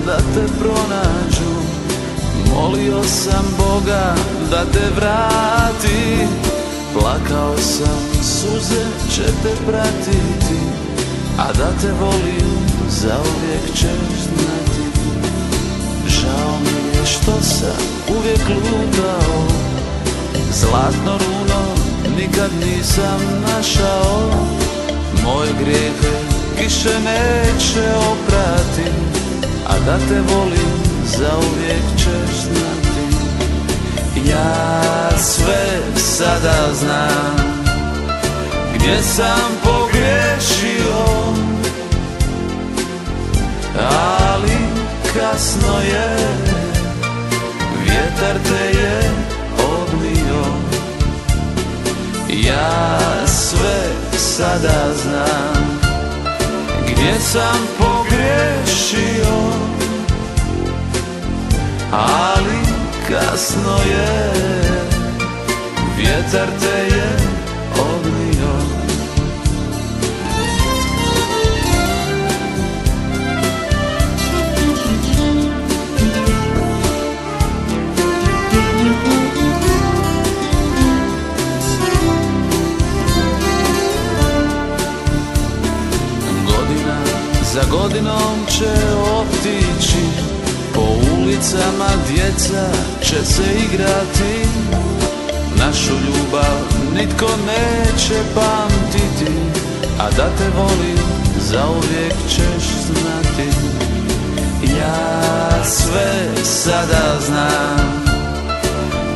da te pronađu, molio sam Boga da te vrati. Plakao sam, suze će te pratiti, a da te volim zauvijek ćeš znati. Žao mi je što sam uvijek lutao, zlatno runo nikad nisam našao. Moje grijehe kiše neće oprati, a da te volim zauvijek ćeš znati. Ja sve sada znam gdje sam pogriješio, ali kasno je, vjetar te je odnio. Ja sve sada znam gdje sam pogriješio, ali kasno je, vjetar te je odnio. Godina za godinom će otići, po ulicama djeca će se igrati. Našu ljubav nitko neće pamtiti, a da te volim zauvijek ćeš znati. Ja sve sada znam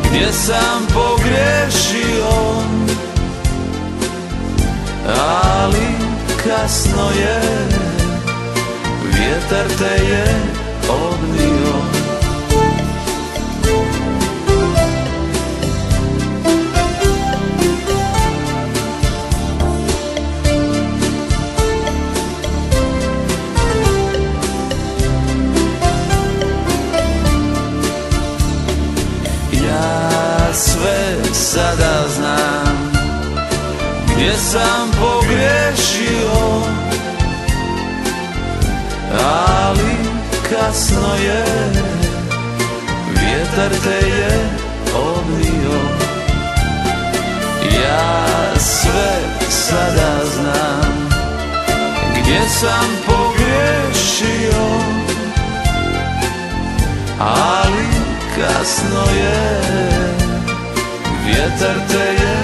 gdje sam pogriješio, ali kasno je, vjetar te je odnio. Ja sve sada znam gdje sam pogriješio, ali kasno je, vjetar te je odnio. Ja sve sada znam gdje sam pogriješio, ali kasno je, vjetar te je